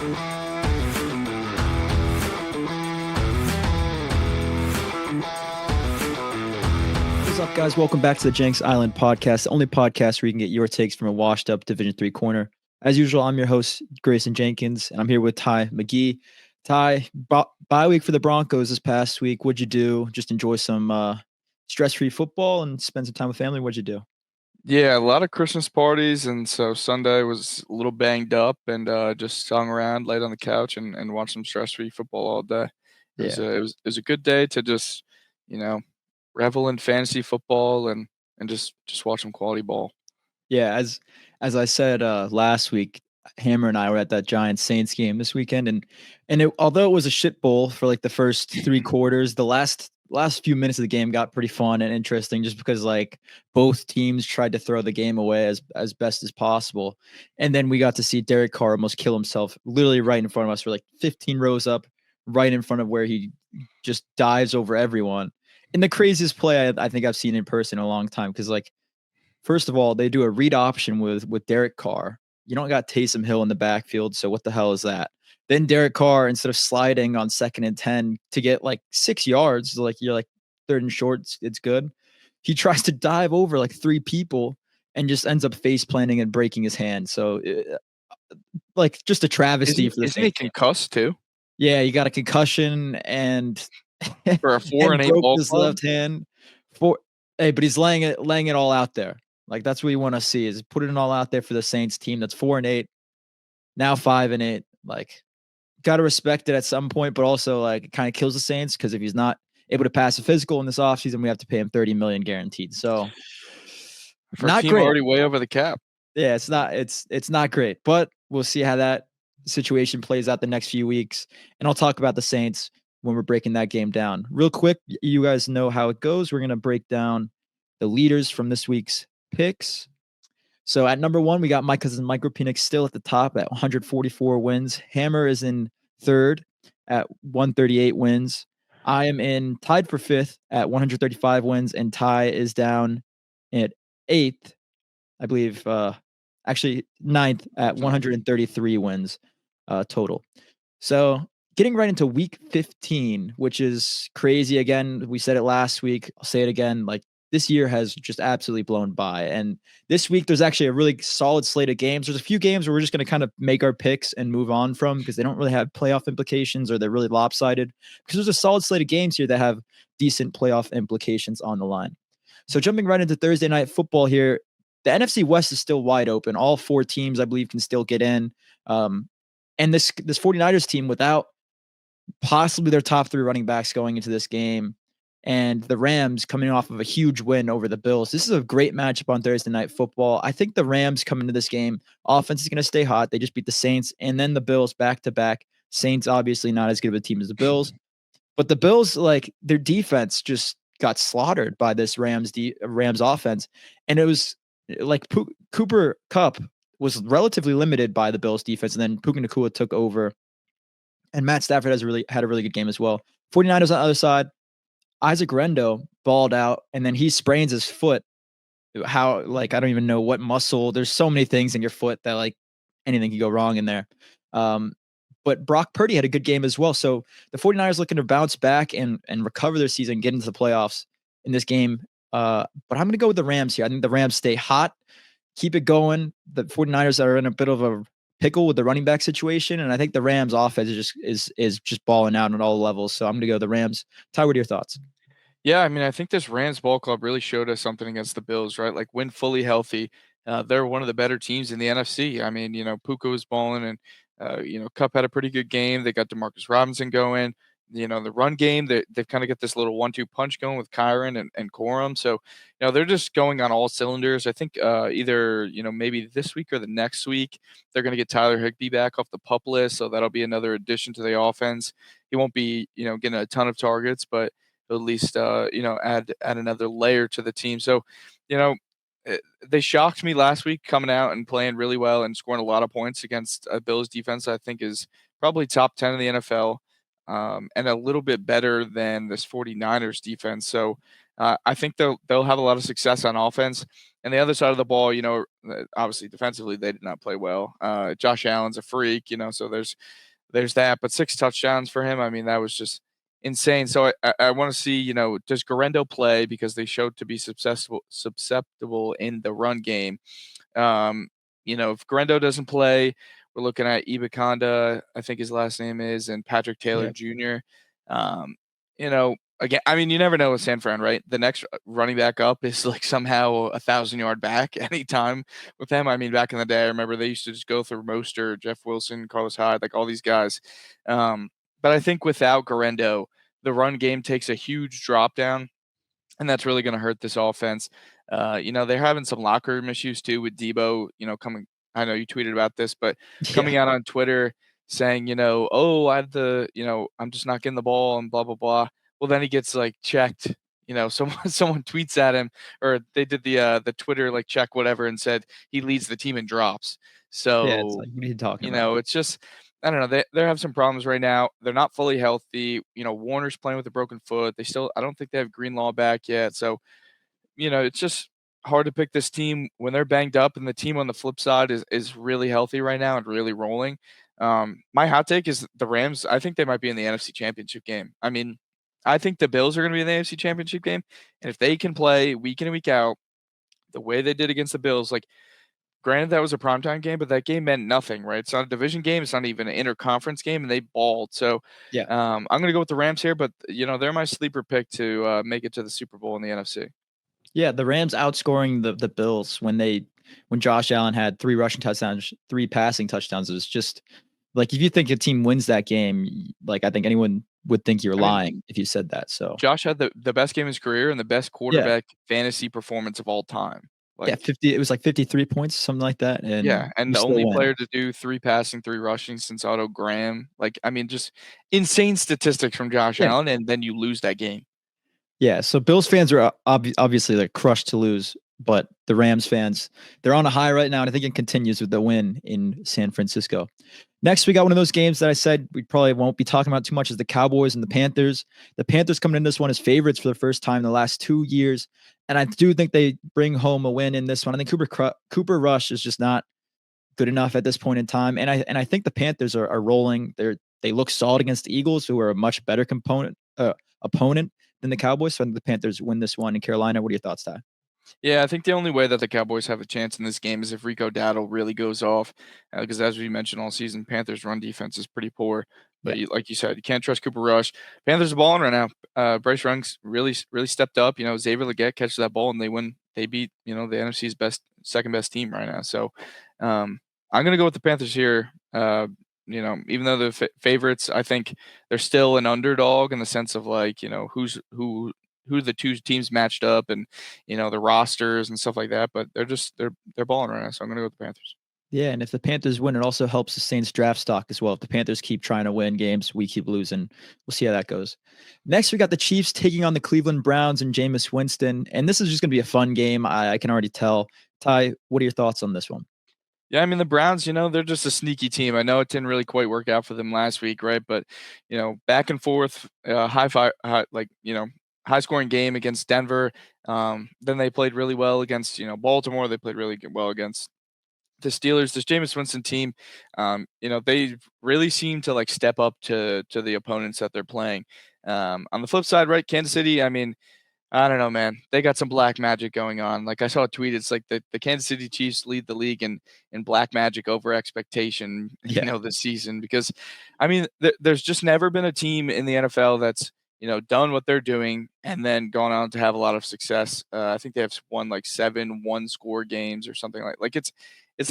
What's up, guys? Welcome back to the Jenks Island podcast, the only podcast where you can get your takes from a washed-up Division III corner. As usual, I'm your host, Grayson Jenkins, and I'm here with Ty McGee. Ty, bye week for the Broncos this past week. What'd you do? Just enjoy some stress-free football and spend some time with family? What'd you do? Yeah, a lot of Christmas parties, and so Sunday was a little banged up, and just hung around, laid on the couch, and watched some stress-free football all day. Yeah. It was a good day to just you know revel in fantasy football and just watch some quality ball. Yeah, as I said last week, Hammer and I were at that Giants Saints game this weekend, and although it was a shit bowl for like the first three quarters, the last few minutes of the game got pretty fun and interesting, just because like both teams tried to throw the game away as best as possible, and then we got to see Derek Carr almost kill himself, literally right in front of us. We're like 15 rows up, right in front of where he just dives over everyone. And the craziest play I think I've seen in person in a long time, because like, first of all, they do a read option with Derek Carr. You don't got Taysom Hill in the backfield, so what the hell is that? Then Derek Carr, instead of sliding on 2nd and 10 to get like 6 yards, like you're like 3rd and short, it's good. He tries to dive over like 3 people and just ends up face planting and breaking his hand. So, like, just a travesty for the Isn't he Saints. concussed too Yeah, he got a concussion and for a four and and eight broke ball his club? left hand. For Hey, but he's laying it all out there. Like, that's what you want to see, is put it all out there for the Saints team that's 4-8, now 5-8. Like, gotta respect it at some point, but also like it kind of kills the Saints, because if he's not able to pass a physical in this offseason, we have to pay him $30 million guaranteed. So For a not team great. already way over the cap. Yeah, it's not great, but we'll see how that situation plays out the next few weeks. And I'll talk about the Saints when we're breaking that game down. Real quick, you guys know how it goes. We're gonna break down the leaders from this week's picks. So at number 1, we got my cousin Micro Penix still at the top at 144 wins. Hammer is in 3rd at 138 wins. I am in tied for 5th at 135 wins, and Ty is down at 8th, I believe, actually 9th at 133 wins total. So getting right into week 15, which is crazy. Again, we said it last week. I'll say it again. Like, this year has just absolutely blown by. And this week, there's actually a really solid slate of games. There's a few games where we're just going to kind of make our picks and move on from, because they don't really have playoff implications, or they're really lopsided, because there's a solid slate of games here that have decent playoff implications on the line. So jumping right into Thursday night football here, the NFC West is still wide open. All 4 teams, I believe, can still get in. And this 49ers team, without possibly their top 3 running backs going into this game, and the Rams coming off of a huge win over the Bills, this is a great matchup on Thursday night football. I think the Rams come into this game, offense is going to stay hot. They just beat the Saints and then the Bills back to back. Saints obviously not as good of a team as the Bills, but the Bills, like, their defense just got slaughtered by this Rams offense, and it was like Cooper Kupp was relatively limited by the Bills defense, and then Puka Nacua took over, and Matt Stafford had a really good game as well. 49ers on the other side, Isaac Rendo balled out, and then he sprains his foot. How, like, I don't even know what muscle. There's so many things in your foot that, like, anything can go wrong in there. But Brock Purdy had a good game as well. So the 49ers looking to bounce back and recover their season, get into the playoffs in this game. But I'm going to go with the Rams here. I think the Rams stay hot, keep it going. The 49ers are in a bit of a pickle with the running back situation, and I think the Rams offense is just balling out on all levels. So I'm going to go the Rams. Ty, what are your thoughts? Yeah, I mean, I think this Rams ball club really showed us something against the Bills, right? Like, when fully healthy, they're one of the better teams in the NFC. I mean, Puka was balling, and Cup had a pretty good game. They got Demarcus Robinson going. The run game, they've kind of got this little 1-2 punch going with Kyron and Corum. So, they're just going on all cylinders. I think either, maybe this week or the next week, they're going to get Tyler Higbee back off the PUP list. So that'll be another addition to the offense. He won't be, getting a ton of targets, but at least, add another layer to the team. So, you know, they shocked me last week coming out and playing really well and scoring a lot of points against Bills defense. I think is probably top 10 in the NFL, and a little bit better than this 49ers defense. So I think they'll have a lot of success on offense. And the other side of the ball, obviously defensively they did not play well. Josh Allen's a freak, so there's that. But 6 touchdowns for him, I mean, that was just insane. So I want to see, does Garendo play, because they showed to be susceptible in the run game. If Garendo doesn't play, we're looking at Ibukanda, I think his last name is, and Patrick Taylor Yeah. Jr. Again, I mean, you never know with San Fran, right? The next running back up is like somehow 1,000-yard back anytime with them. I mean, back in the day, I remember they used to just go through Mostert, Jeff Wilson, Carlos Hyde, like all these guys. But I think without Garendo, the run game takes a huge drop down, and that's really going to hurt this offense. They're having some locker room issues too with Debo, coming. I know you tweeted about this, but coming Yeah. out on Twitter saying, oh, I'm just not getting the ball and blah blah blah. Well, then he gets like checked. Someone tweets at him, or they did the Twitter like check whatever, and said he leads the team in drops. Yeah. It's So like, what are you talking about? it's just, I don't know. They have some problems right now. They're not fully healthy. Warner's playing with a broken foot. I don't think they have Greenlaw back yet. So it's just hard to pick this team when they're banged up, and the team on the flip side is really healthy right now and really rolling. My hot take is the Rams. I think they might be in the NFC Championship game. I mean, I think the Bills are going to be in the NFC Championship game, and if they can play week in and week out the way they did against the Bills, like, granted that was a primetime game, but that game meant nothing, right? It's not a division game. It's not even an interconference game, and they balled. So Yeah. I'm going to go with the Rams here, but they're my sleeper pick to make it to the Super Bowl in the NFC. Yeah, the Rams outscoring the Bills when Josh Allen had 3 rushing touchdowns, 3 passing touchdowns. It was just like, if you think a team wins that game, like, I think anyone would think you're I mean, lying if you said that. So Josh had the best game of his career and the best yeah, quarterback fantasy performance of all time. yeah, Like, 50. It was like 53 points, something like that, yeah, and and you the still only win. player to do 3 passing, 3 rushing since Otto Graham. Like, I mean, just insane statistics from Josh Yeah. Allen, and then you lose that game. Yeah, so Bills fans are obviously like crushed to lose, but the Rams fans, they're on a high right now, and I think it continues with the win in San Francisco. Next, we got one of those games that I said we probably won't be talking about too much, is the Cowboys and the Panthers. The Panthers coming in this one as favorites for the first time in the last 2 years, and I do think they bring home a win in this one. I think Cooper Rush is just not good enough at this point in time, and I think the Panthers are rolling. They look solid against the Eagles, who are a much better opponent than the Cowboys. So I think the Panthers win this one in Carolina. What are your thoughts, Ty? Yeah, I think the only way that the Cowboys have a chance in this game is if Rico Dowdle really goes off, because as we mentioned all season, Panthers' run defense is pretty poor. Yeah. But like you said, you can't trust Cooper Rush. Panthers are balling right now. Bryce Young's really stepped up. Xavier Legette catches that ball and they win. They beat the NFC's second best team right now. So I'm gonna go with the Panthers here. Even though the favorites, I think they're still an underdog in the sense of, like, who the 2 teams matched up, and the rosters and stuff like that. But they're balling right now, so I'm gonna go with the Panthers. Yeah, and if the Panthers win, it also helps the Saints draft stock as well. If the Panthers keep trying to win games, we keep losing. We'll see how that goes. Next, we got the Chiefs taking on the Cleveland Browns and Jameis Winston, and this is just going to be a fun game. I can already tell. Ty, what are your thoughts on this one? Yeah, I mean, the Browns, they're just a sneaky team. I know it didn't really quite work out for them last week, right? But back and forth, high scoring game against Denver. Then they played really well against Baltimore. They played really well against the Steelers. This Jameis Winston team, they really seem to like step up to the opponents that they're playing. On the flip side, right, Kansas City, I mean, I don't know, man. They got some black magic going on. Like, I saw a tweet. It's like the Kansas City Chiefs lead the league in black magic over expectation, Yeah. this season. Because, I mean, there's just never been a team in the NFL that's done what they're doing and then gone on to have a lot of success. I think they have won like 7 one-score games or something like it's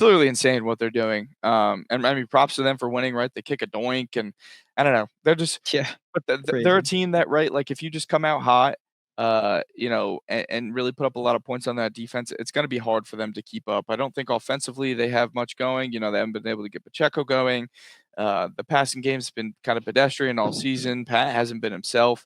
literally insane what they're doing. And I mean, props to them for winning. Right? They kick a doink, and I don't know. They're just, Yeah. but they're a Crazy. team that, right? Like, if you just come out hot and really put up a lot of points on that defense, it's going to be hard for them to keep up. I don't think offensively they have much going. They haven't been able to get Pacheco going. The passing game's been kind of pedestrian all season. Pat hasn't been himself.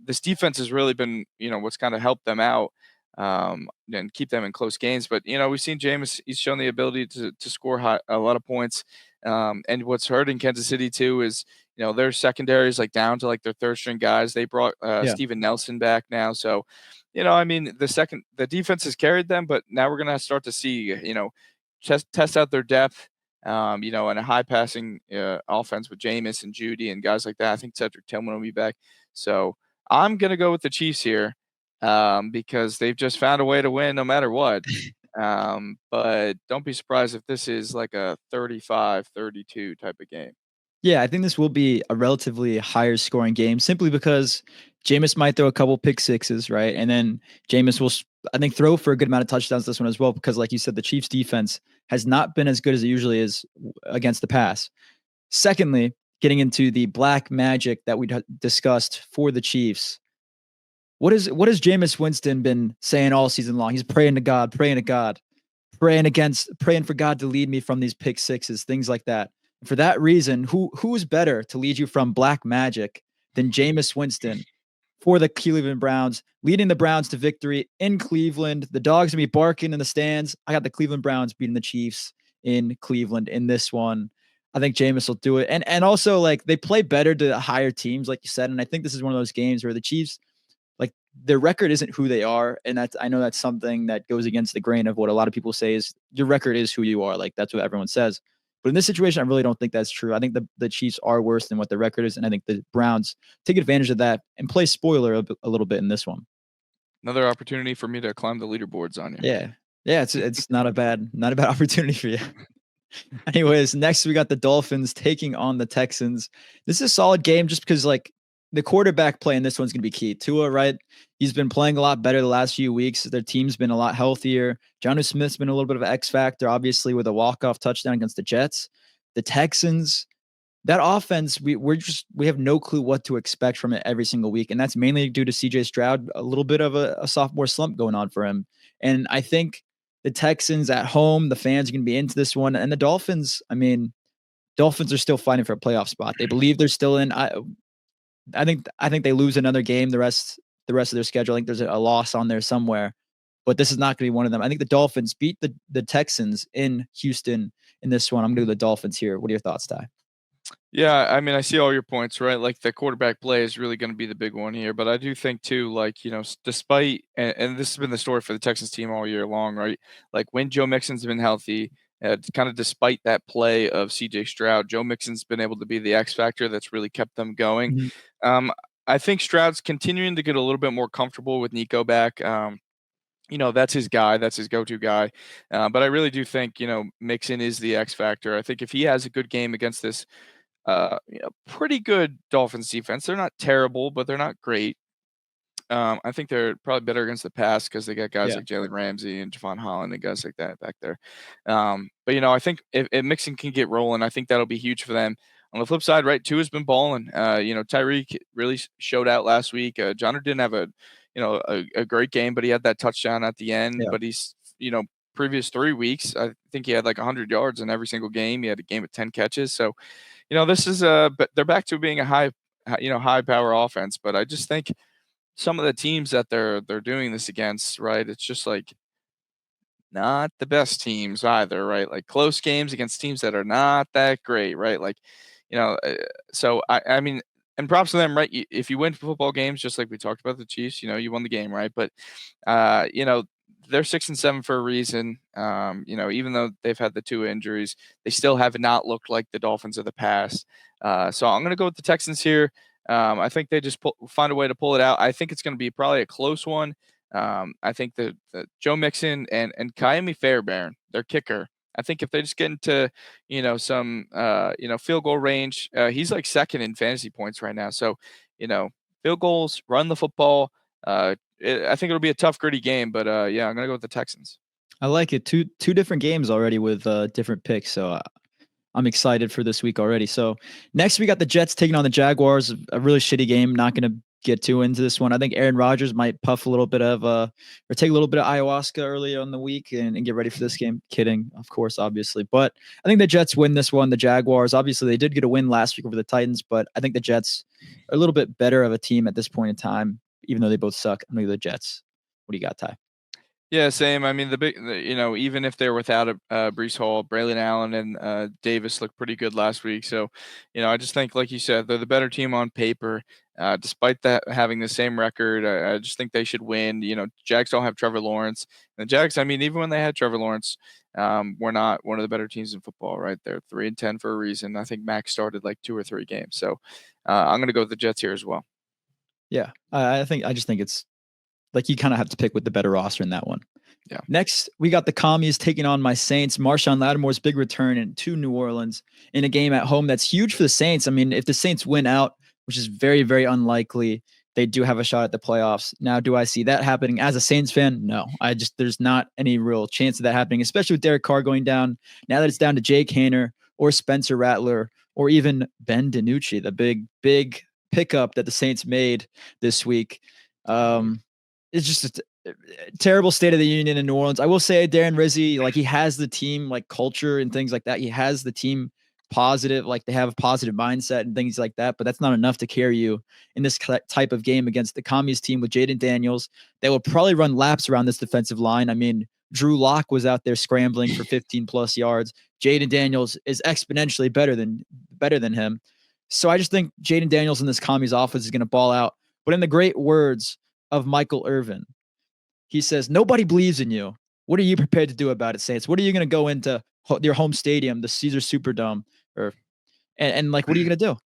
This defense has really been, what's kind of helped them out and keep them in close games. But we've seen Jameis; he's shown the ability to score a lot of points. And what's hurting Kansas City too is their secondary is like down to like their third string guys. They brought Yeah. Steven Nelson back now, so I mean, the defense has carried them, but now we're gonna start to see, test out their depth, and a high passing offense with Jameis and Judy and guys like that. I think Cedric Tillman will be back. So I'm gonna go with the Chiefs here, because they've just found a way to win no matter what. But don't be surprised if this is like a 35-32 type of game. Yeah, I think this will be a relatively higher scoring game simply because Jameis might throw a couple pick sixes, right? And then Jameis will, I think, throw for a good amount of touchdowns this one as well because, like you said, the Chiefs' defense has not been as good as it usually is against the pass. Secondly, getting into the black magic that we discussed for the Chiefs, what has Jameis Winston been saying all season long? He's praying to God, praying to God, praying for God to lead me from these pick sixes, things like that. For that reason, who is better to lead you from black magic than Jameis Winston for the Cleveland Browns, leading the Browns to victory in Cleveland? The dogs gonna be barking in the stands. I got the Cleveland Browns beating the Chiefs in Cleveland in this one. I think Jameis will do it. And also like they play better to higher teams, like you said. And I think this is one of those games where the Chiefs, like their record isn't who they are. And I know that's something that goes against the grain of what a lot of people say is your record is who you are. Like that's what everyone says. But in this situation, I really don't think that's true. I think the Chiefs are worse than what the record is. And I think the Browns take advantage of that and play spoiler a little bit in this one. Another opportunity for me to climb the leaderboards on you. Yeah. Yeah, it's not a bad opportunity for you. Anyways, next we got the Dolphins taking on the Texans. This is a solid game just because like the quarterback play in this one's going to be key. Tua, right? He's been playing a lot better the last few weeks. Their team's been a lot healthier. Jonnu Smith's been a little bit of an X factor, obviously, with a walk-off touchdown against the Jets. The Texans, that offense, we have no clue what to expect from it every single week. And that's mainly due to CJ Stroud, a little bit of a sophomore slump going on for him. And I think the Texans at home, the fans are going to be into this one. And the Dolphins, I mean, Dolphins are still fighting for a playoff spot. They believe they're still in. I think they lose another game the rest of their schedule. I think there's a loss on there somewhere, but this is not going to be one of them. I think the Dolphins beat the Texans in Houston in this one. I'm going to do the Dolphins here. What are your thoughts, Ty? Yeah, I mean, I see all your points, right? Like the quarterback play is really going to be the big one here, but I do think too, like despite and this has been the story for the Texans team all year long, right? Like when Joe Mixon's been healthy, kind of despite that play of CJ Stroud, Joe Mixon's been able to be the X factor that's really kept them going. Mhm. I think Stroud's continuing to get a little bit more comfortable with Nico back. That's his guy, that's his go-to guy. But I really do think, Mixon is the X factor. I think if he has a good game against this pretty good Dolphins defense, they're not terrible, but they're not great. I think they're probably better against the pass because they got guys Yeah. like Jalen Ramsey and Javon Holland and guys like that back there. But I think if Mixon can get rolling, I think that'll be huge for them. On the flip side, right, Tua's been balling. Tyreek really showed out last week. Johnner didn't have a great game, but he had that touchdown at the end. Yeah. But he's previous 3 weeks, I think he had like 100 yards in every single game. He had a game with 10 catches. So this is but they're back to being a high power offense. But I just think some of the teams that they're doing this against, right? It's just like not the best teams either, right? Like close games against teams that are not that great, right? Like, so I mean, and props to them, right? If you win football games, just like we talked about the Chiefs, you won the game, right? But, they're 6-7 for a reason. Even though they've had the 2 injuries, they still have not looked like the Dolphins of the past. So I'm going to go with the Texans here. I think they just find a way to pull it out. I think it's going to be probably a close one. I think that Joe Mixon and Kaimi Fairbairn, their kicker, I think if they just get into some field goal range, he's like second in fantasy points right now. So field goals, run the football. I think it'll be a tough, gritty game, but yeah, I'm gonna go with the Texans. I like it. Two different games already with different picks. So I'm excited for this week already. So next we got the Jets taking on the Jaguars. A really shitty game. Not going to get too into this one. I think Aaron Rodgers might puff a little bit of or take a little bit of ayahuasca early on the week and get ready for this game. Kidding, of course, obviously. But I think the Jets win this one. The Jaguars, obviously, they did get a win last week over the Titans, but I think the Jets are a little bit better of a team at this point in time, even though they both suck. I'm going to go the Jets. What do you got, Ty? Yeah, same. I mean, even if they're without a Brees Hall, Braylon Allen and Davis looked pretty good last week. So, I just think, like you said, they're the better team on paper. Despite that having the same record, I just think they should win. Jags don't have Trevor Lawrence. And the Jags, I mean, even when they had Trevor Lawrence, we're not one of the better teams in football, right? They're 3-10 for a reason. I think Max started like 2 or 3 games. So I'm going to go with the Jets here as well. Yeah, I just think it's like you kind of have to pick with the better roster in that one. Yeah. Next, we got the Commies taking on my Saints. Marshawn Lattimore's big return to New Orleans in a game at home that's huge for the Saints. I mean, if the Saints win out, which is very, very unlikely, they do have a shot at the playoffs. Now, do I see that happening as a Saints fan? No, there's not any real chance of that happening, especially with Derek Carr going down. Now that it's down to Jake Haener or Spencer Rattler or even Ben DiNucci, the big pickup that the Saints made this week. It's just a terrible state of the union in New Orleans. I will say Darren Rizzi, like he has the team like culture and things like that. He has the team positive, like they have a positive mindset and things like that, but that's not enough to carry you in this type of game against the Commies team with Jaden Daniels. They will probably run laps around this defensive line. I mean, Drew Lock was out there scrambling for 15 plus yards. Jaden Daniels is exponentially better than him. So I just think Jaden Daniels in this Commies offense is going to ball out. But in the great words of Michael Irvin, he says, nobody believes in you. What are you prepared to do about it, Saints? What are you going to go into your home stadium, the Caesar Superdome, and like, what are you going to do?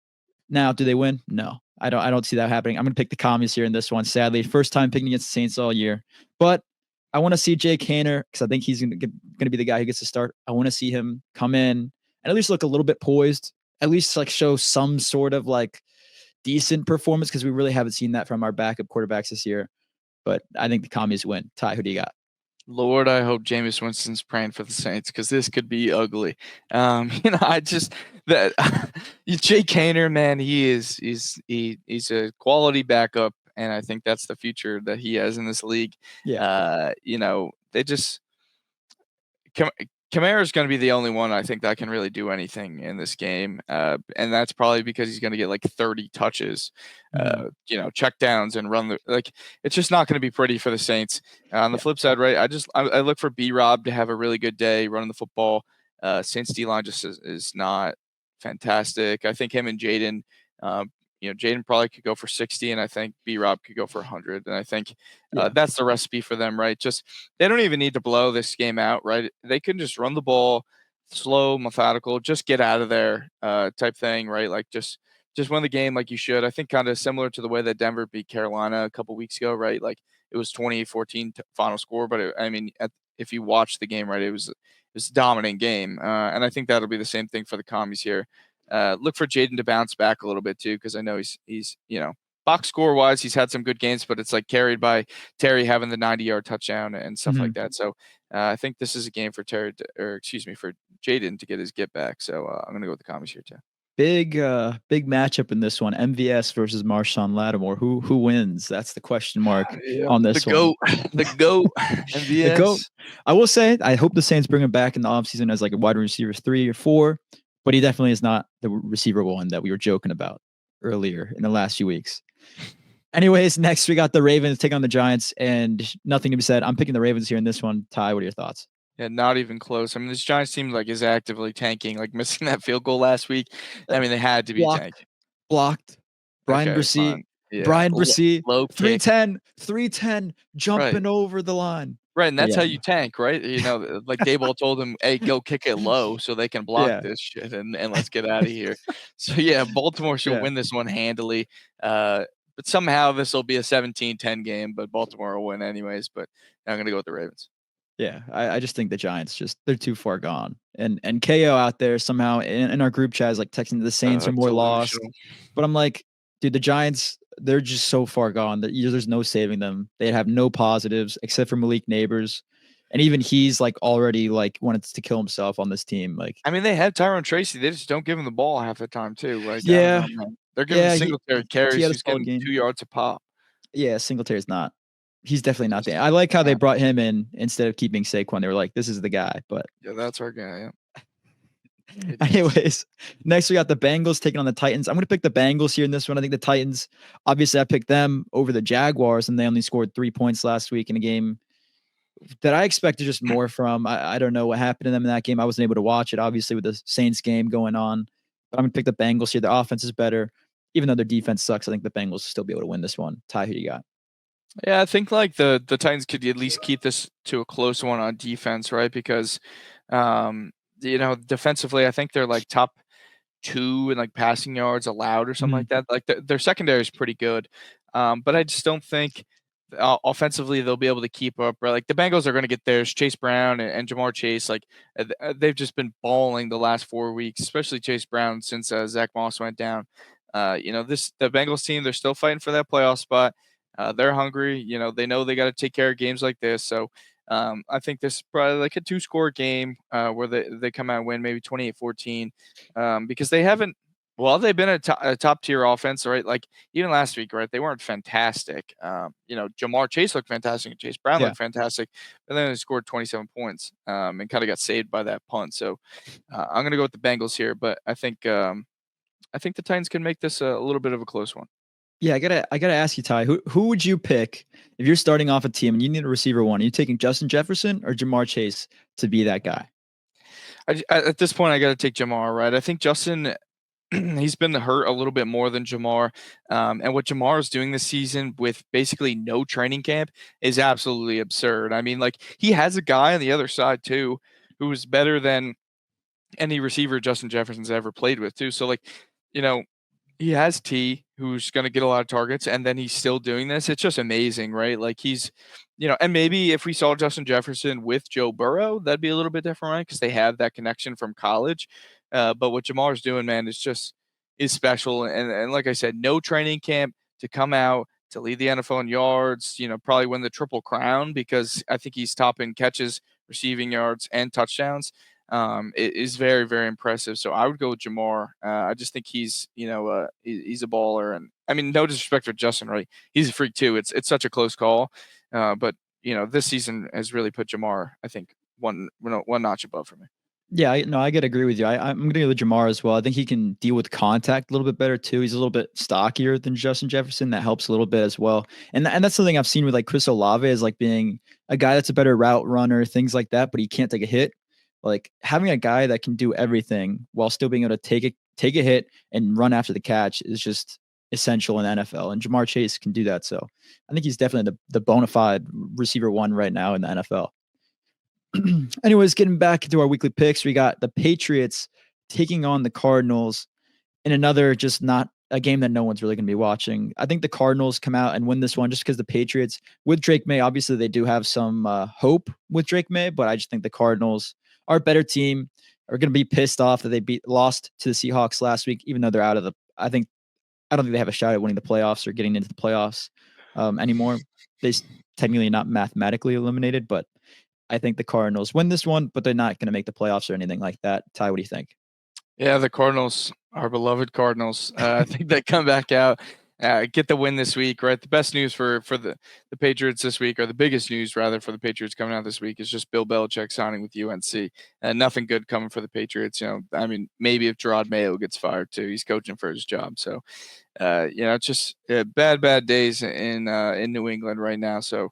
Now, do they win? No, I don't see that happening. I'm going to pick the Commies here in this one, sadly. First time picking against the Saints all year. But I want to see Jake Haener because I think he's going to be the guy who gets to start. I want to see him come in and at least look a little bit poised, at least like show some sort of like decent performance because we really haven't seen that from our backup quarterbacks this year. But I think the Commies win. Ty, who do you got? Lord, I hope Jameis Winston's praying for the Saints because this could be ugly. I just that Jake Haener, man, he's a quality backup, and I think that's the future that he has in this league. Yeah, They just Kamara is going to be the only one I think that can really do anything in this game, and that's probably because he's going to get like 30 touches, check downs and run it's just not going to be pretty for the Saints. On the flip side, right? I look for B-Rob to have a really good day running the football. Saints D-line just is not fantastic. I think him and Jaden, Jaden probably could go for 60, and I think B-Rob could go for 100. And I think that's the recipe for them, right? Just they don't even need to blow this game out, right? They can just run the ball, slow, methodical, just get out of there, type thing, right? Like just win the game like you should. I think kind of similar to the way that Denver beat Carolina a couple weeks ago, right? Like it was 28-14 final score, but if you watch the game, right, it was a dominant game, and I think that'll be the same thing for the Commies here. Look for Jaden to bounce back a little bit too, because I know he's box score wise, he's had some good games, but it's like carried by Terry having the 90-yard touchdown and stuff like that. So I think this is a game for for Jaden to get his get back. So I'm gonna go with the Commies here too. Big matchup in this one. MVS versus Marshawn Lattimore. Who wins? That's the question mark on this one. The GOAT, MVS. The GOAT. I will say, I hope the Saints bring him back in the offseason as like a wide receiver 3 or 4. But he definitely is not the receiver one that we were joking about earlier in the last few weeks. Anyways, next we got the Ravens take on the Giants, and nothing to be said. I'm picking the Ravens here in this one. Ty, what are your thoughts? Yeah, not even close. I mean, this Giants team like is actively tanking, like missing that field goal last week. I mean, they had to be tanking. Blocked. Brian Bresee. Yeah. Brian Bresee. 310 jumping over the line. Right, and that's how you tank, right? Like Daboll told him, "Hey, go kick it low so they can block this shit, and let's get out of here." So yeah, Baltimore should win this one handily. But somehow this will be a 17-10 game, but Baltimore will win anyways. But I'm gonna go with the Ravens. Yeah, I just think the Giants they're too far gone, and KO out there somehow in our group chat is like texting the Saints are more lost, but I'm like, dude, the Giants, they're just so far gone that there's no saving them. They have no positives except for Malik Neighbors. And even he's like already like wanted to kill himself on this team. Like, I mean, they have Tyrone Tracy. They just don't give him the ball half the time too. Like, they're giving Singletary carries. He's getting 2 yards a pop. Yeah, Singletary's not. He's definitely not there. I like how they brought him in instead of keeping Saquon. They were like, this is the guy. But yeah, that's our guy. Yeah. Anyways, next we got the Bengals taking on the Titans. I'm going to pick the Bengals here in this one. I think the Titans, obviously I picked them over the Jaguars, and they only scored 3 points last week in a game that I expected just more from. I don't know what happened to them in that game. I wasn't able to watch it, obviously, with the Saints game going on. But I'm going to pick the Bengals here. The offense is better. even though their defense sucks, I think the Bengals will still be able to win this one. Ty, who you got? Yeah, I think like the Titans could at least keep this to a close one on defense, right? Because defensively, I think they're like top two in like passing yards allowed or something Mhm. like that. Like their secondary is pretty good, but I just don't think offensively they'll be able to keep up. Right, like the Bengals are going to get theirs. Chase Brown and Jamar Chase, like they've just been balling the last 4 weeks, especially Chase Brown since Zach Moss went down. The Bengals team, they're still fighting for that playoff spot. They're hungry. They know they got to take care of games like this. So I think this is probably like a two-score game where they come out and win maybe 28-14 because they haven't. Well, they've been a top tier offense, right? Like even last week, right? They weren't fantastic. Jamar Chase looked fantastic, and Chase Brown Yeah. looked fantastic, but then they scored 27 points and kind of got saved by that punt. So I'm going to go with the Bengals here, but I think the Titans can make this a little bit of a close one. Yeah, I gotta ask you, Ty, who would you pick if you're starting off a team and you need a receiver one? Are you taking Justin Jefferson or Jamar Chase to be that guy? At this point, I got to take Jamar, right? I think Justin, he's been hurt a little bit more than Jamar. And what Jamar is doing this season with basically no training camp is absolutely absurd. I mean, like, he has a guy on the other side, too, who is better than any receiver Justin Jefferson's ever played with, too. So, like, you know, he has T, who's going to get a lot of targets, and then he's still doing this. It's just amazing, right? Like and maybe if we saw Justin Jefferson with Joe Burrow, that'd be a little bit different, right? Because they have that connection from college. But what Jamar's doing, man, is special. And like I said, no training camp to come out to lead the NFL in yards. Probably win the triple crown because I think he's top in catches, receiving yards, and touchdowns. It is very, very impressive. So I would go with Jamar. I just think he's a baller, and I mean, no disrespect for Justin, right? He's a freak too. It's such a close call, but this season has really put Jamar, I think, one notch above for me. Yeah, I gotta agree with you. I'm gonna go with Jamar as well. I think he can deal with contact a little bit better too. He's a little bit stockier than Justin Jefferson. That helps a little bit as well. And that's something I've seen with like Chris Olave is like being a guy that's a better route runner, things like that, but he can't take a hit. Like having a guy that can do everything while still being able to take a hit and run after the catch is just essential in the NFL. And Jamar Chase can do that. So I think he's definitely the bona fide receiver one right now in the NFL. Anyways, getting back to our weekly picks, we got the Patriots taking on the Cardinals in another just not a game that no one's really going to be watching. I think the Cardinals come out and win this one just because the Patriots with Drake May, obviously they do have some hope with Drake May, but I just think the Cardinals are a better team, are going to be pissed off that they lost to the Seahawks last week, even though they're out of I don't think they have a shot at winning the playoffs or getting into the playoffs anymore. They technically not mathematically eliminated, but I think the Cardinals win this one, but they're not going to make the playoffs or anything like that. Ty, what do you think? Yeah, the Cardinals, our beloved Cardinals. I think they come back out, get the win this week, right? The best news for the Patriots this week, or the biggest news rather for the Patriots coming out this week, is just Bill Belichick signing with UNC. Nothing good coming for the Patriots. I mean, maybe if Gerard Mayo gets fired too, he's coaching for his job. So, it's just bad days in New England right now. So,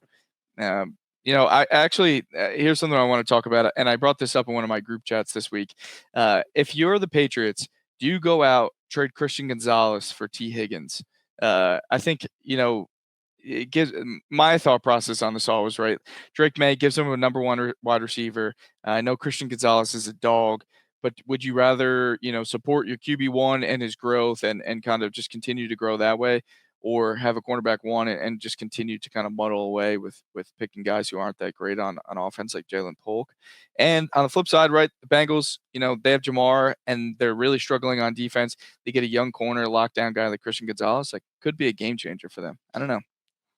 I actually here's something I want to talk about, and I brought this up in one of my group chats this week. If you're the Patriots, do you go out trade Christian Gonzalez for T. Higgins? I think it gives my thought process on this all was right. Drake May gives him a number one wide receiver. I know Christian Gonzalez is a dog, but would you rather support your QB1 and his growth and kind of just continue to grow that way, or have a cornerback one and just continue to kind of muddle away with picking guys who aren't that great on offense like Jalen Polk? And on the flip side, right, the Bengals, they have Jamar and they're really struggling on defense. They get a young corner, lockdown guy like Christian Gonzalez, like could be a game changer for them. I don't know.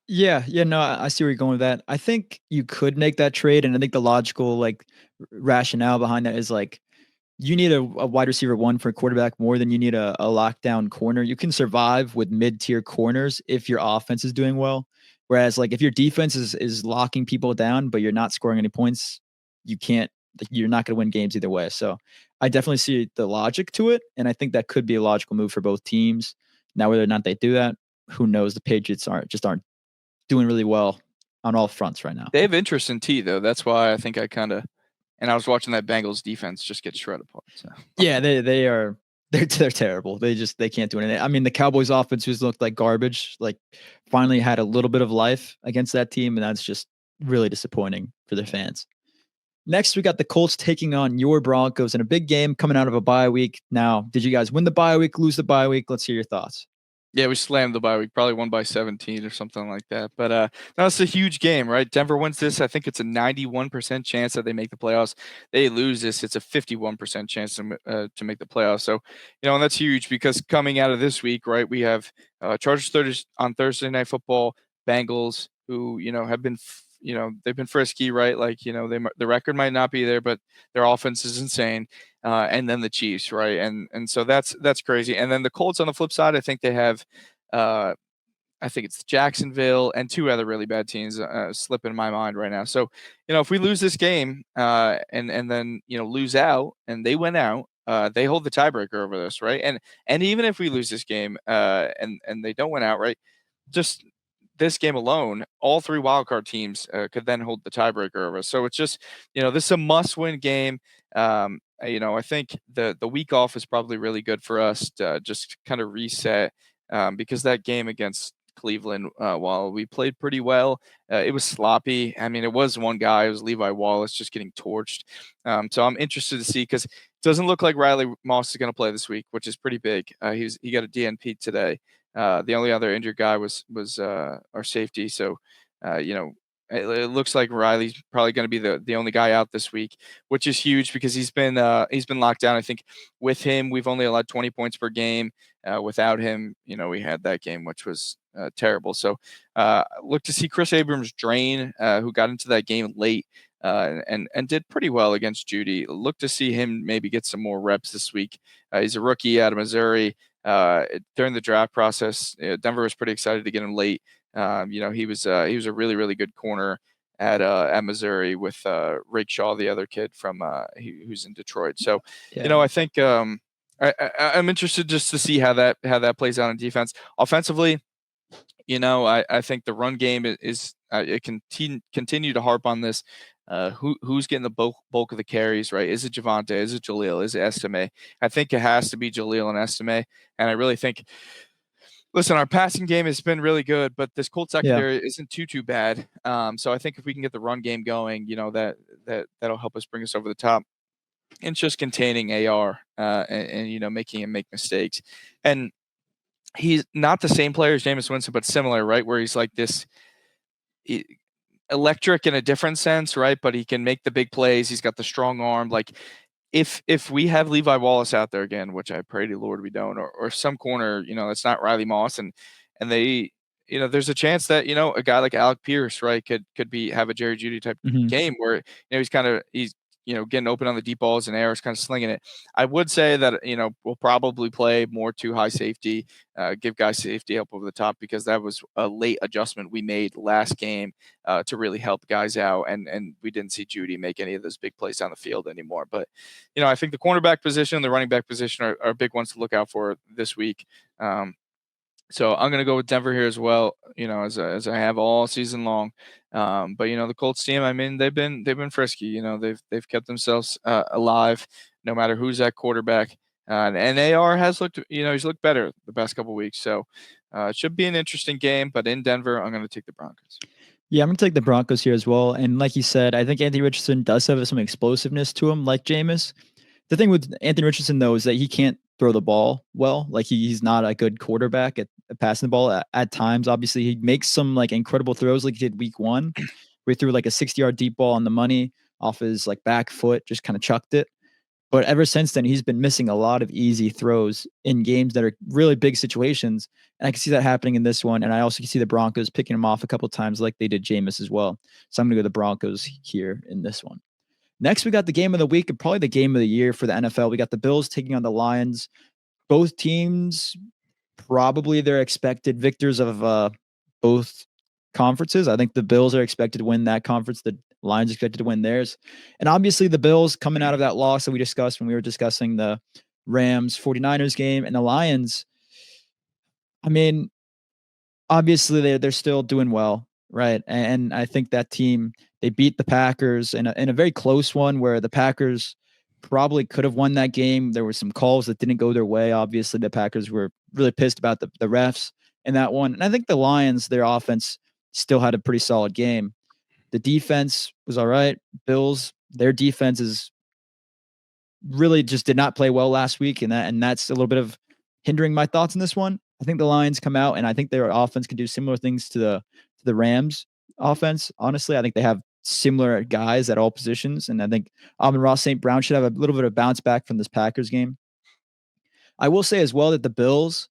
Yeah, no, I see where you're going with that. I think you could make that trade, and I think the logical like rationale behind that is like you need a wide receiver one for a quarterback more than you need a lockdown corner. You can survive with mid-tier corners if your offense is doing well. Whereas like if your defense is locking people down, but you're not scoring any points, you're not going to win games either way. So I definitely see the logic to it. And I think that could be a logical move for both teams. Now, whether or not they do that, who knows? The Patriots aren't doing really well on all fronts right now. They have interest in T though. That's why I think I was watching that Bengals defense just get shredded apart. So Yeah, they are They're terrible. They can't do anything. I mean, the Cowboys offense who's looked like garbage, like finally had a little bit of life against that team, and that's just really disappointing for their fans. Next, we got the Colts taking on your Broncos in a big game coming out of a bye week. Now, did you guys win the bye week, lose the bye week? Let's hear your thoughts. Yeah, we slammed the bye week, probably won by 17 or something like that. But no, it's a huge game, right? Denver wins this. I think it's a 91% chance that they make the playoffs. They lose this, it's a 51% chance to make the playoffs. So, and that's huge because coming out of this week, right, we have Chargers on Thursday Night Football, Bengals, who have been. They've been frisky, right? Like, the record might not be there, but their offense is insane. And then the Chiefs, right? And so that's crazy. And then the Colts on the flip side, I think they have, I think it's Jacksonville and two other really bad teams slip in my mind right now. So, if we lose this game and then lose out and they win out, they hold the tiebreaker over this, right? And even if we lose this game and they don't win out, right? Just this game alone, all three wildcard teams could then hold the tiebreaker over us. So it's just, this is a must-win game. I think the week off is probably really good for us to just kind of reset because that game against Cleveland, while we played pretty well, it was sloppy. I mean, it was one guy, it was Levi Wallace, just getting torched. So I'm interested to see because it doesn't look like Riley Moss is going to play this week, which is pretty big. He got a DNP today. The only other injured guy was our safety. So, it looks like Riley's probably going to be the only guy out this week, which is huge because he's been locked down. I think with him, we've only allowed 20 points per game. Without him, we had that game, which was terrible. So, look to see Chris Abrams drain, who got into that game late. And did pretty well against Judy. Look to see him maybe get some more reps this week. He's a rookie out of Missouri. During the draft process, Denver was pretty excited to get him late. He was a really, really good corner at Missouri with Rick Shaw, the other kid from who's in Detroit. So, Yeah. I think I'm interested just to see how that plays out on defense. Offensively, I think the run game is it can continue to harp on this. Who's getting the bulk of the carries, right? Is it Javonte? Is it Jaleel? Is it Estime? I think it has to be Jaleel and Estime. And I really think, listen, our passing game has been really good, but this Colts secondary isn't too bad. So I think if we can get the run game going, that'll help us bring us over the top. And it's just containing AR and making him make mistakes. And he's not the same player as Jameis Winston, but similar, right? Where he's like this electric in a different sense, right? But he can make the big plays. He's got the strong arm. Like if we have Levi Wallace out there again, which I pray to Lord we don't, or some corner, it's not Riley Moss, and they, there's a chance that a guy like Alec Pierce, right, could have a Jerry Jeudy type game where he's getting open on the deep balls and Ayers kind of slinging it. I would say that, we'll probably play more to high safety, give guys safety help over the top because that was a late adjustment we made last game to really help guys out. And we didn't see Jeudy make any of those big plays on the field anymore. But, I think the cornerback position, the running back position are big ones to look out for this week. So I'm going to go with Denver here as well, as I have all season long. But the Colts team, I mean, they've been frisky. They've kept themselves alive, no matter who's at quarterback. And AR has looked, he's looked better the past couple of weeks. So it should be an interesting game. But in Denver, I'm going to take the Broncos. Yeah, I'm going to take the Broncos here as well. And like you said, I think Anthony Richardson does have some explosiveness to him, like Jameis. The thing with Anthony Richardson, though, is that he can't throw the ball well. Like he's not a good quarterback at passing the ball at times. Obviously, he makes some like incredible throws, like he did week 1, where he threw like a 60-yard deep ball on the money off his like back foot, just kind of chucked it. But ever since then, he's been missing a lot of easy throws in games that are really big situations. And I can see that happening in this one. And I also can see the Broncos picking him off a couple of times like they did Jameis as well. So I'm going to go the Broncos here in this one. Next, we got the game of the week and probably the game of the year for the NFL. We got the Bills taking on the Lions. Both teams, probably their expected victors of both conferences. I think the Bills are expected to win that conference. The Lions expected to win theirs. And obviously the Bills coming out of that loss that we discussed when we were discussing the Rams 49ers game, and the Lions, I mean, obviously they're still doing well, right? And I think that team, they beat the Packers in a very close one where the Packers probably could have won that game. There were some calls that didn't go their way. Obviously, the Packers were really pissed about the refs in that one. And I think the Lions, their offense still had a pretty solid game. The defense was all right. Bills, their defense is really just did not play well last week, and that's a little bit of hindering my thoughts in this one. I think the Lions come out, and I think their offense can do similar things to the Rams offense. Honestly, I think they have similar guys at all positions, and I think Amon-Ra St. Brown should have a little bit of bounce back from this Packers game. I will say as well that the Bills,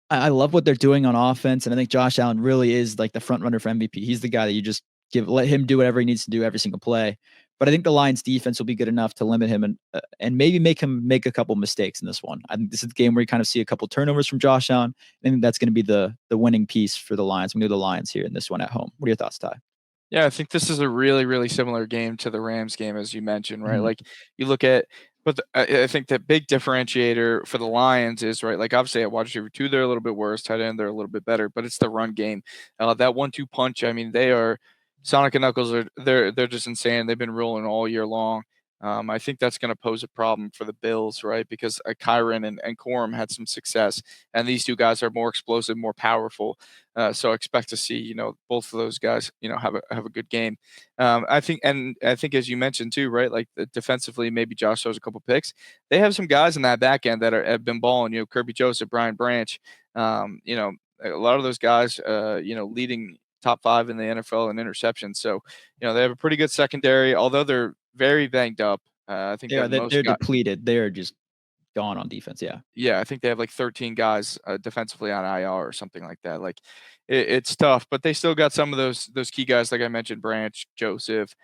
I love what they're doing on offense, and I think Josh Allen really is like the front runner for MVP. He's the guy that you just let him do whatever he needs to do every single play. But I think the Lions defense will be good enough to limit him and maybe make him make a couple mistakes in this one. I think this is the game where you kind of see a couple turnovers from Josh Allen. I think that's going to be the winning piece for the Lions. I'm going to do the Lions here in this one at home. What are your thoughts, Ty? Yeah, I think this is a really, really similar game to the Rams game, as you mentioned, right? Mhm. Like you look at, but I think the big differentiator for the Lions is right. Like obviously, at wide receiver two, they're a little bit worse. Tight end, they're a little bit better, but it's the run game. That 1-2 punch. I mean, they are Sonic and Knuckles are they're just insane. They've been rolling all year long. I think that's going to pose a problem for the Bills, right? Because Kyron and Corum had some success, and these two guys are more explosive, more powerful. So I expect to see, both of those guys, have a good game. I think as you mentioned too, right? Like defensively, maybe Josh throws a couple picks. They have some guys in that back end that have been balling. Kirby Joseph, Brian Branch. A lot of those guys, leading top 5 in the NFL in interceptions. So, they have a pretty good secondary, although they're very banged up. I think they Yeah, have the most they're guys. depleted. They're just gone on defense. Yeah. Yeah, I think they have like 13 guys defensively on IR or something like that. Like it's tough, but they still got some of those key guys, like I mentioned, Branch, Joseph,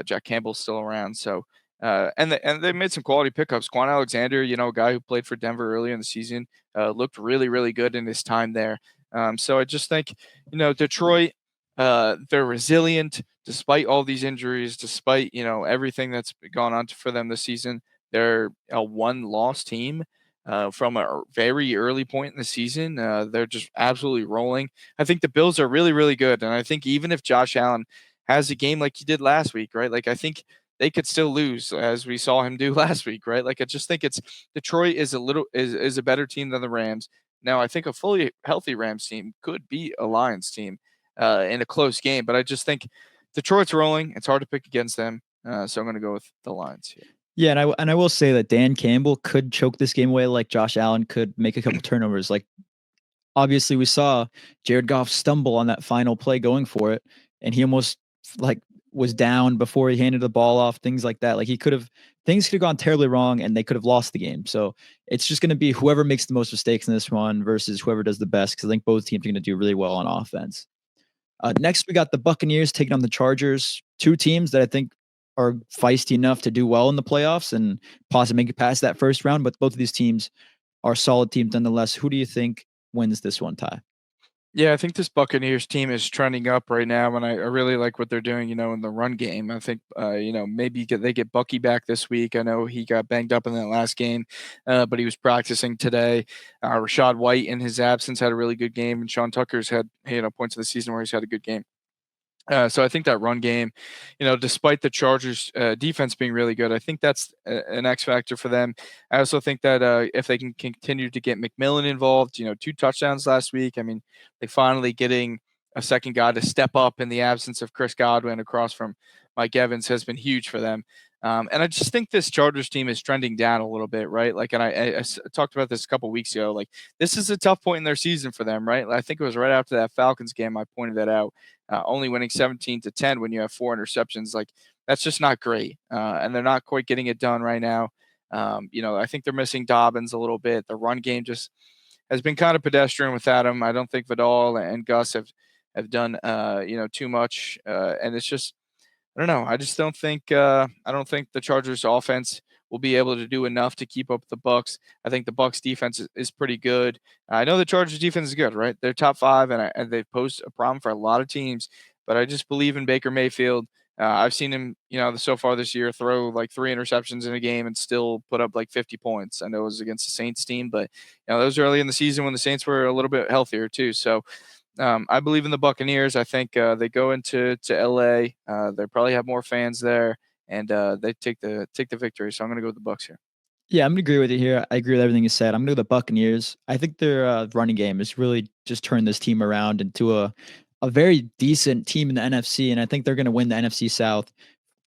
Jack Campbell's still around. So and they made some quality pickups. Quan Alexander, a guy who played for Denver earlier in the season, looked really really good in his time there. So I just think Detroit, they're resilient despite all these injuries, despite everything that's gone on for them this season. They're a one-loss team from a very early point in the season. They're just absolutely rolling. I think the Bills are really, really good, and I think even if Josh Allen has a game like he did last week, right? Like I think they could still lose, as we saw him do last week, right? Like I just think it's Detroit is a better team than the Rams. Now I think a fully healthy Rams team could beat a Lions team in a close game, but I just think Detroit's rolling. It's hard to pick against them, so I'm going to go with the Lions here. Yeah, and I will say that Dan Campbell could choke this game away like Josh Allen could make a couple turnovers. Like obviously we saw Jared Goff stumble on that final play going for it, and he almost like was down before he handed the ball off, things like that. Like things could have gone terribly wrong and they could have lost the game. So it's just going to be whoever makes the most mistakes in this one versus whoever does the best, because I think both teams are going to do really well on offense. Next, we got the Buccaneers taking on the Chargers, two teams that I think are feisty enough to do well in the playoffs and possibly make it past that first round. But both of these teams are solid teams nonetheless. Who do you think wins this one, Ty? Yeah, I think this Buccaneers team is trending up right now, and I really like what they're doing, in the run game. I think, maybe they get Bucky back this week. I know he got banged up in that last game, but he was practicing today. Rashad White, in his absence, had a really good game, and Sean Tucker's had, points of the season where he's had a good game. So I think that run game, despite the Chargers defense being really good, I think that's an X factor for them. I also think that if they can continue to get McMillan involved, 2 touchdowns last week. I mean, they finally getting a second guy to step up in the absence of Chris Godwin across from Mike Evans has been huge for them. And I just think this Chargers team is trending down a little bit, right? Like, and I talked about this a couple weeks ago. Like, this is a tough point in their season for them, right? I think it was right after that Falcons game I pointed that out. Only winning 17-10 when you have 4 interceptions, like that's just not great. And they're not quite getting it done right now. I think they're missing Dobbins a little bit. The run game just has been kind of pedestrian without him. I don't think Vidal and Gus have done too much. And it's just I don't know. I just don't think I don't think the Chargers offense will be able to do enough to keep up with the Bucks. I think the Bucks defense is pretty good. I know the Chargers defense is good, right? They're top 5 and they pose a problem for a lot of teams, but I just believe in Baker Mayfield. I've seen him, so far this year throw like 3 interceptions in a game and still put up like 50 points. I know it was against the Saints team, but that was early in the season when the Saints were a little bit healthier too. So I believe in the Buccaneers. I think they go into LA. They probably have more fans there, and they take the victory. So I'm going to go with the Bucks here. Yeah, I'm gonna agree with you here. I agree with everything you said. I'm gonna go the Buccaneers. I think their running game has really just turned this team around into a very decent team in the NFC, and I think they're gonna win the NFC South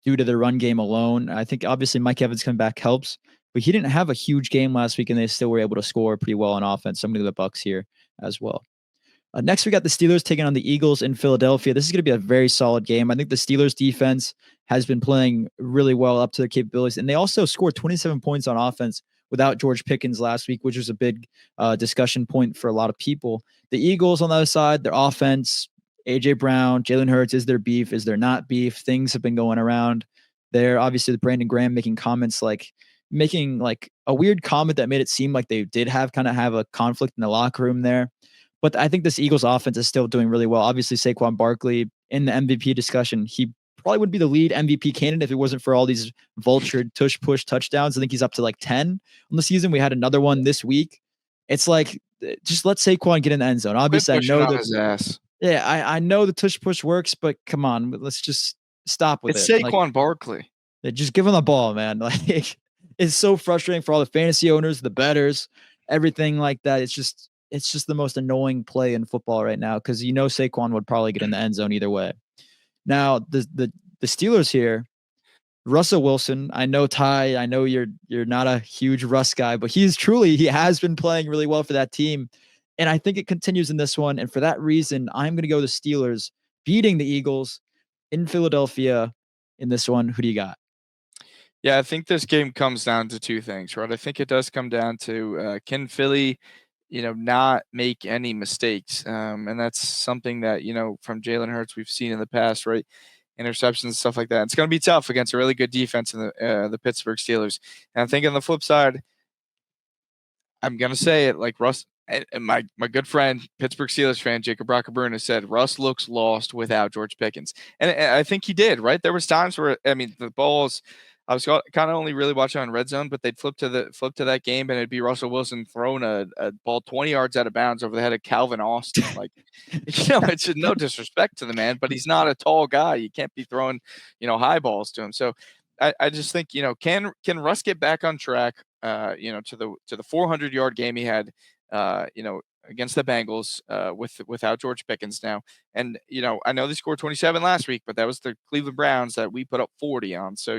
due to their run game alone. I think obviously Mike Evans coming back helps, but he didn't have a huge game last week, and they still were able to score pretty well on offense. So I'm gonna go the Bucks here as well. Next, we got the Steelers taking on the Eagles in Philadelphia. This is going to be a very solid game. I think the Steelers defense has been playing really well up to their capabilities, and they also scored 27 points on offense without George Pickens last week, which was a big discussion point for a lot of people. The Eagles on the other side, their offense, A.J. Brown, Jalen Hurts, is there beef? Is there not beef? Things have been going around there. Obviously, the Brandon Graham making like a weird comment that made it seem like they did have a conflict in the locker room there. But I think this Eagles offense is still doing really well. Obviously, Saquon Barkley in the MVP discussion, he probably would be the lead MVP candidate if it wasn't for all these vulture tush push touchdowns. I think he's up to like 10 on the season. We had another one this week. It's like, just let Saquon get in the end zone. Obviously, I know that his ass. Yeah, I know the tush push works, but come on, let's just stop with It's it. Saquon Barkley. Just give him the ball, man. Like, it's so frustrating for all the fantasy owners, the bettors, everything like that. It's just the most annoying play in football right now because Saquon would probably get in the end zone either way. Now the Steelers here, Russell Wilson. I know Ty. I know you're not a huge Russ guy, but he has been playing really well for that team, and I think it continues in this one. And for that reason, I'm going to go the Steelers beating the Eagles in Philadelphia in this one. Who do you got? Yeah, I think this game comes down to two things, right? I think it does come down to can Philly, not make any mistakes, and that's something that from Jalen Hurts we've seen in the past, right? Interceptions and stuff like that. It's going to be tough against a really good defense in the Pittsburgh Steelers. And I think on the flip side, I'm going to say it like Russ. And my good friend, Pittsburgh Steelers fan Jacob Brockerburn, said Russ looks lost without George Pickens, and I think he did. Right, there was times where the balls. I was kind of only really watching on red zone, but they'd flip to that game, and it'd be Russell Wilson throwing a ball 20 yards out of bounds over the head of Calvin Austin. Like, it's no disrespect to the man, but he's not a tall guy. You can't be throwing, high balls to him. So I just think, can Russ get back on track, to the 400-yard game he had, against the Bengals without George Pickens now. And, I know they scored 27 last week, but that was the Cleveland Browns that we put up 40 on. So,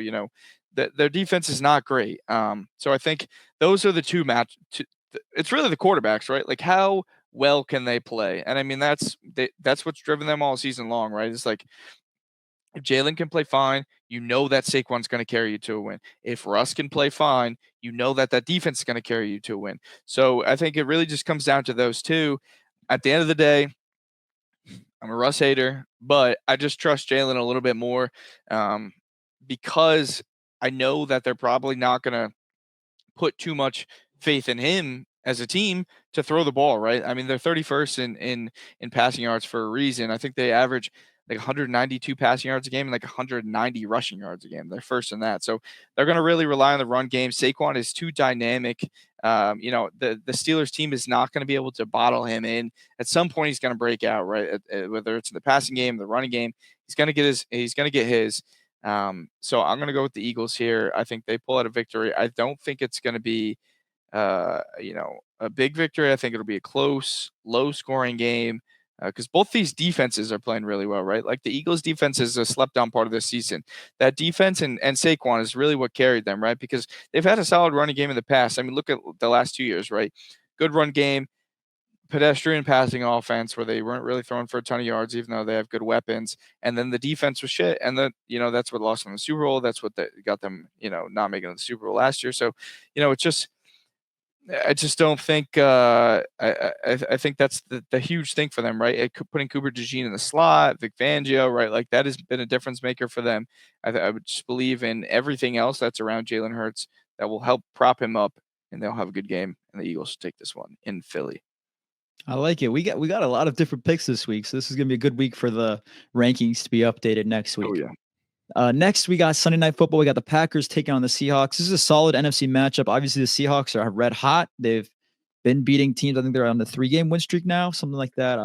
their defense is not great. So I think those are the two it's really the quarterbacks, right? Like, how well can they play? And I mean, that's what's driven them all season long, right? It's like, if Jalen can play fine, that Saquon's going to carry you to a win. If Russ can play fine, that defense is going to carry you to a win. So I think it really just comes down to those two. At the end of the day, I'm a Russ hater, but I just trust Jalen a little bit more because I know that they're probably not going to put too much faith in him as a team to throw the ball, right? I mean, they're 31st in passing yards for a reason. I think they average like 192 passing yards a game and like 190 rushing yards a game. They're first in that. So they're going to really rely on the run game. Saquon is too dynamic. The Steelers team is not going to be able to bottle him in. At some point, he's going to break out, right? Whether it's in the passing game, the running game, he's going to get his. So I'm going to go with the Eagles here. I think they pull out a victory. I don't think it's going to be, a big victory. I think it'll be a close, low-scoring game because both these defenses are playing really well, right? Like the Eagles' defense is a slept-on part of this season. That defense and Saquon is really what carried them, right? Because they've had a solid running game in the past. I mean, look at the last 2 years, right? Good run game, pedestrian passing offense where they weren't really throwing for a ton of yards, even though they have good weapons. And then the defense was shit. And then, that's what lost them the Super Bowl. That's what got them, not making the Super Bowl last year. So, I just don't think I think that's the huge thing for them, right? Putting Cooper DeJean in the slot, Vic Fangio, right? Like that has been a difference maker for them. I would just believe in everything else that's around Jalen Hurts that will help prop him up, and they'll have a good game. And the Eagles take this one in Philly. I like it. We got a lot of different picks this week, so this is gonna be a good week for the rankings to be updated next week. Oh yeah. Next, we got Sunday Night Football. We got the Packers taking on the Seahawks. This is a solid NFC matchup. Obviously, the Seahawks are red hot. They've been beating teams. I think they're on the 3-game win streak now, something like that.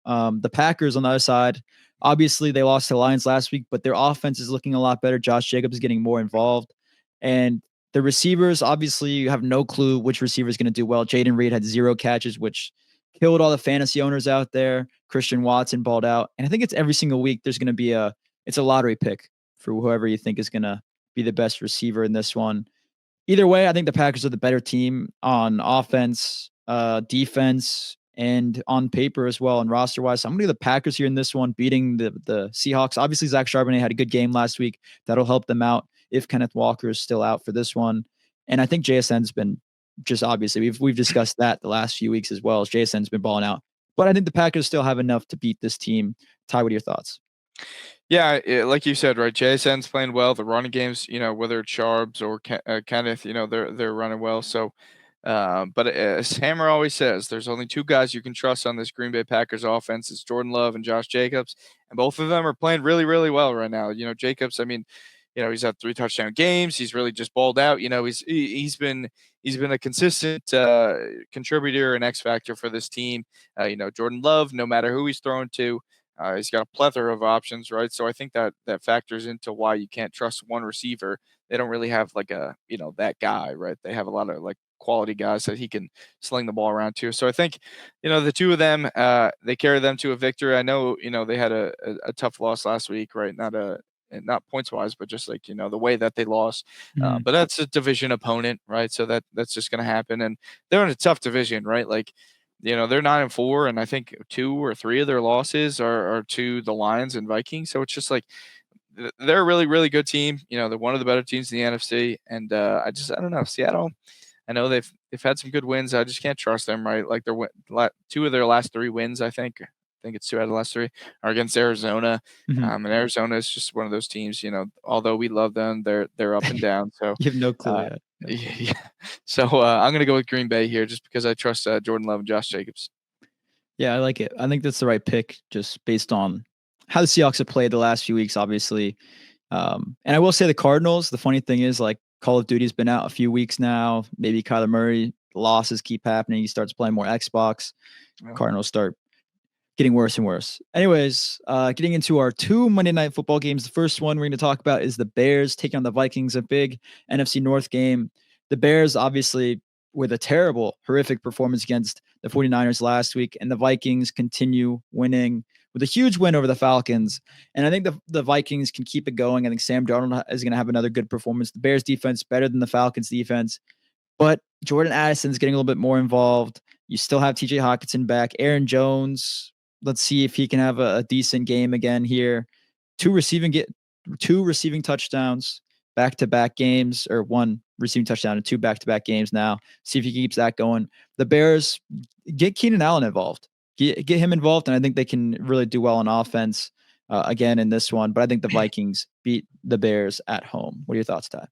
The Packers on the other side, Obviously, they lost to the Lions last week, but their offense is looking a lot better. Josh Jacobs is getting more involved. And the receivers, obviously, you have no clue which receiver is going to do well. Jaden Reed had 0 catches, which killed all the fantasy owners out there. Christian Watson balled out. And I think it's every single week there's going to be it's a lottery pick for whoever you think is going to be the best receiver in this one. Either way, I think the Packers are the better team on offense, defense, and on paper as well, and roster wise. So I'm going to do the Packers here in this one, beating the Seahawks. Obviously, Zach Charbonnet had a good game last week. That'll help them out if Kenneth Walker is still out for this one. And I think JSN's been just obviously we've discussed that the last few weeks as well as JSN's been balling out. But I think the Packers still have enough to beat this team. Ty, what are your thoughts? Yeah, like you said, right? JSN's playing well. The running games, whether it's Sharps or Kenneth, they're running well. So, but as Hammer always says, there's only two guys you can trust on this Green Bay Packers offense. It's Jordan Love and Josh Jacobs, and both of them are playing really, really well right now. Jacobs, I mean, he's had 3 touchdown games. He's really just balled out. He's been a consistent contributor and X factor for this team. Jordan Love, no matter who he's thrown to. He's got a plethora of options, right? So I think that factors into why you can't trust one receiver. They don't really have like that guy, right? They have a lot of like quality guys that he can sling the ball around to. So I think, the two of them, they carry them to a victory. I know, they had a tough loss last week, right? Not points wise, but just like, the way that they lost. Mhm. But that's a division opponent, right? So that's just going to happen. And they're in a tough division, right? Like, they're 9-4, and I think 2 or 3 of their losses are to the Lions and Vikings. So it's just like they're a really, really good team. They're one of the better teams in the NFC, and I don't know, Seattle. I know they've had some good wins. I just can't trust them, right? Like 2 of their last 3 wins, I think. I think it's 2 out of the last 3 are against Arizona. Mhm. And Arizona is just one of those teams. Although we love them, they're up and down. So You have no clue uh, yet. No clue. yeah. So I'm gonna go with Green Bay here, just because I trust Jordan Love and Josh Jacobs. Yeah, I like it. I think that's the right pick, just based on how the Seahawks have played the last few weeks, obviously. And I will say the Cardinals, the funny thing is, like, Call of Duty's been out a few weeks now. Maybe Kyler Murray losses keep happening. He starts playing more Xbox. Yeah. Cardinals start getting worse and worse. Anyways, getting into our 2 Monday Night Football games. The first one we're going to talk about is the Bears taking on the Vikings, a big NFC North game. The Bears, obviously, with a terrible, horrific performance against the 49ers last week, and the Vikings continue winning with a huge win over the Falcons. And I think the Vikings can keep it going. I think Sam Darnold is going to have another good performance. The Bears defense better than the Falcons defense, but Jordan Addison's getting a little bit more involved. You still have TJ Hockenson back. Aaron Jones, let's see if he can have a decent game again here. 2 receiving touchdowns back-to-back games, or 1 receiving touchdown and 2 back-to-back games now. See if he keeps that going. The Bears, get Keenan Allen involved. Get him involved, and I think they can really do well on offense again in this one. But I think the Vikings beat the Bears at home. What are your thoughts, Ty?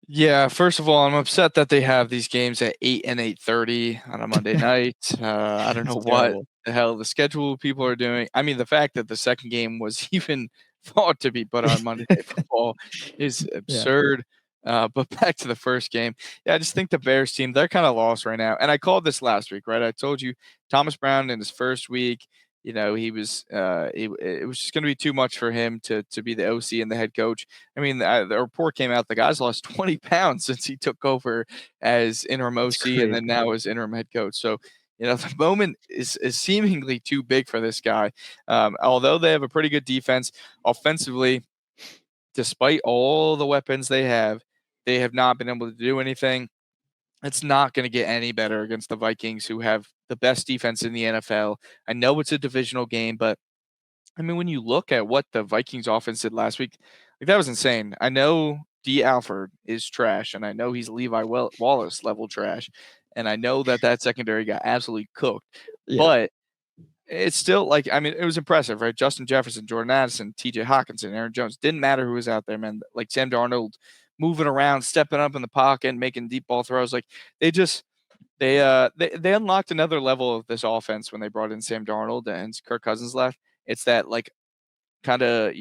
Yeah, first of all, I'm upset that they have these games at 8 and 8:30 on a Monday night. I don't know It's what terrible. the hell the schedule people are doing. I mean, the fact that the second game was even thought to be put on Monday Night Football is Yeah. absurd. But back to the first game. Yeah, I just think the Bears team, they're kind of lost right now. And I called this last week, right? I told you Thomas Brown in his first week, he was it was just going to be too much for him to be the OC and the head coach. I mean, the report came out the guy's lost 20 pounds since he took over as interim It's OC and then crazy. now as interim head coach. So, the moment is seemingly too big for this guy. Although they have a pretty good defense offensively, despite all the weapons they have not been able to do anything. It's not going to get any better against the Vikings, who have the best defense in the NFL. I know it's a divisional game, but I mean, when you look at what the Vikings offense did last week, like, that was insane. I know D. Alford is trash, and I know he's Levi Wallace level trash, and I know that secondary got absolutely cooked. Yeah. But it's still like, I mean, it was impressive, right? Justin Jefferson, Jordan Addison, TJ Hockenson, Aaron Jones. Didn't matter who was out there, man. Like Sam Darnold moving around, stepping up in the pocket, making deep ball throws. Like they just they unlocked another level of this offense when they brought in Sam Darnold and Kirk Cousins left. It's that, like, kind of,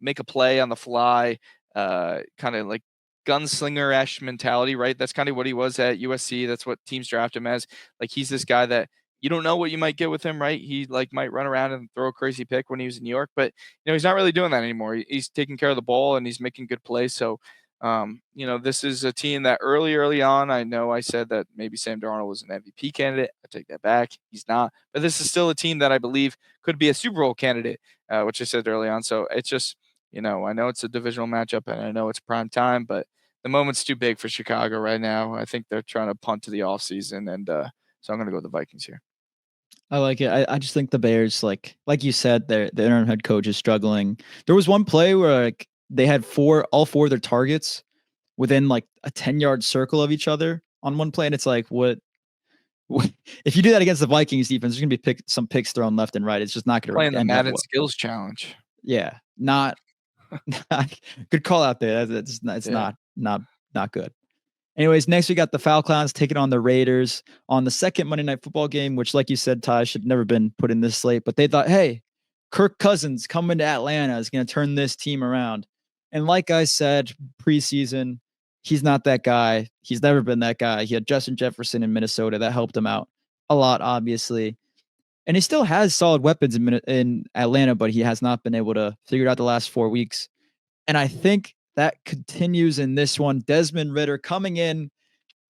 make a play on the fly, kind of like gunslinger-esque mentality, right? That's kind of what he was at USC. That's what teams draft him as. Like, he's this guy that you don't know what you might get with him, right? He like might run around and throw a crazy pick when he was in New York, but he's not really doing that anymore. He's taking care of the ball and he's making good plays. So, this is a team that early on, I know I said that maybe Sam Darnold was an MVP candidate. I take that back. He's not, but this is still a team that I believe could be a Super Bowl candidate, which I said early on. So it's just, I know it's a divisional matchup and I know it's prime time, but the moment's too big for Chicago right now. I think they're trying to punt to the offseason, and so I'm going to go with the Vikings here. I like it. I just think the Bears, like you said, the interim head coach is struggling. There was one play where like they had all four of their targets within like a 10-yard circle of each other on one play, and it's like, what if you do that against the Vikings defense? There's gonna be some picks thrown left and right. It's just not gonna playing the Madden skills challenge. Yeah, not good call out there. It's not good. Anyways, next we got the Falcons taking on the Raiders on the second Monday Night Football game, which, like you said, Ty, should never been put in this slate. But they thought, hey, Kirk Cousins coming to Atlanta is going to turn this team around. And like I said, preseason, he's not that guy. He's never been that guy. He had Justin Jefferson in Minnesota. That helped him out a lot, obviously. And he still has solid weapons in Atlanta, but he has not been able to figure it out the last 4 weeks. And I think that continues in this one. Desmond Ridder coming in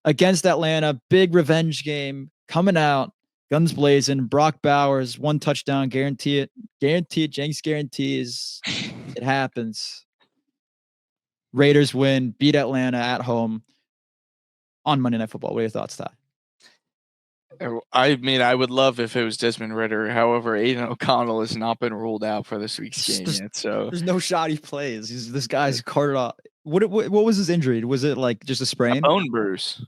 against Atlanta, big revenge game, coming out, guns blazing. Brock Bowers, 1 touchdown, guarantee it. Jenks guarantees. It happens. Raiders win, beat Atlanta at home on Monday Night Football. What are your thoughts, Ty? I mean, I would love if it was Desmond Ridder. However, Aiden O'Connell has not been ruled out for this week's game yet. So there's no shot he plays. This guy's carted off. What was his injury? Was it like just a sprain? A bone bruise.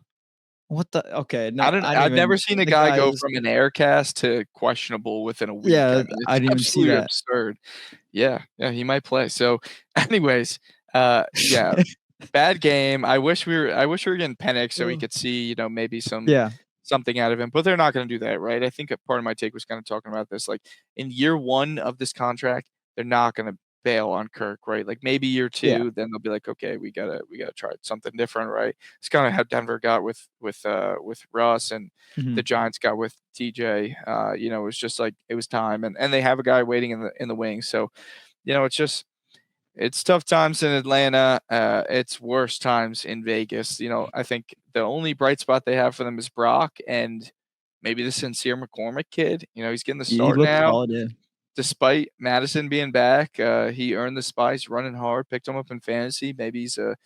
What the? Okay, no, I've never seen a guy go from an air cast to questionable within a week. Yeah, I didn't even see that. Absurd. Yeah, he might play. So, anyways, yeah, bad game. I wish we were getting Penix so we could see, maybe something out of him, but they're not going to do that, right? I think a part of my take was kind of talking about this, like in year 1 of this contract, they're not going to bail on Kirk, right? Like maybe year 2, then they'll be like, okay, we gotta try something different, right? It's kind of how Denver got with Russ and the Giants got with TJ. It was just like it was time, and they have a guy waiting in the wings, so it's tough times in Atlanta. It's worse times in Vegas. I think the only bright spot they have for them is Brock and maybe the Sincere McCormick kid. He's getting the start now. Solid. Despite Madison being back, he earned the spice, running hard, picked him up in fantasy. Maybe he's a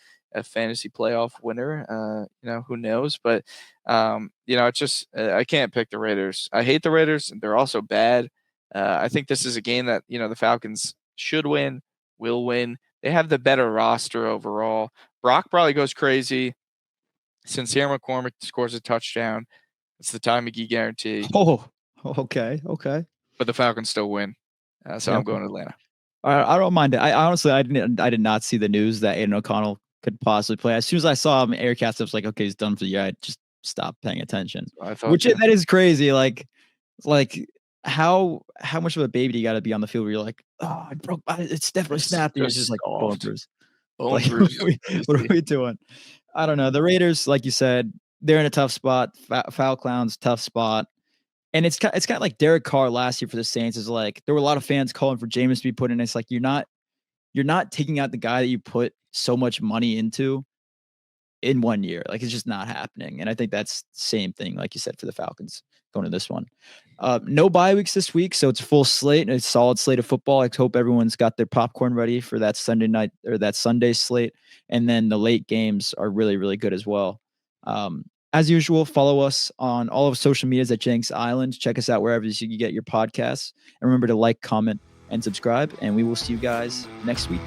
fantasy playoff winner. Who knows? But, it's just I can't pick the Raiders. I hate the Raiders. They're also bad. I think this is a game that, the Falcons should win, will win. They have the better roster overall. Brock probably goes crazy. Sincere McCormick scores a touchdown. It's the Ty McGee guarantee. Oh, okay. But the Falcons still win. So I'm going to Atlanta. I don't mind it. I honestly, I did not see the news that Aiden O'Connell could possibly play. As soon as I saw him aircast, I was like, okay, he's done for the year. I just stopped paying attention. That is crazy. Like how much of a baby do you got to be on the field where you're like, oh, it's definitely snapped. It's just like bone bruise. What are we doing? I don't know. The Raiders, like you said, they're in a tough spot. Foul Clown's tough spot. And it's kind of like Derek Carr last year for the Saints. Is like there were a lot of fans calling for Jameis to be put in. It's like you're not taking out the guy that you put so much money into in 1 year. Like it's just not happening. And I think that's the same thing, like you said, for the Falcons going to this one. No bye weeks this week, so it's a full slate and a solid slate of football. I hope everyone's got their popcorn ready for that Sunday night or that Sunday slate. And then the late games are really, really good as well. As usual, follow us on all of social medias at Jenks Island. Check us out wherever you get your podcasts. And remember to like, comment, and subscribe. And we will see you guys next week.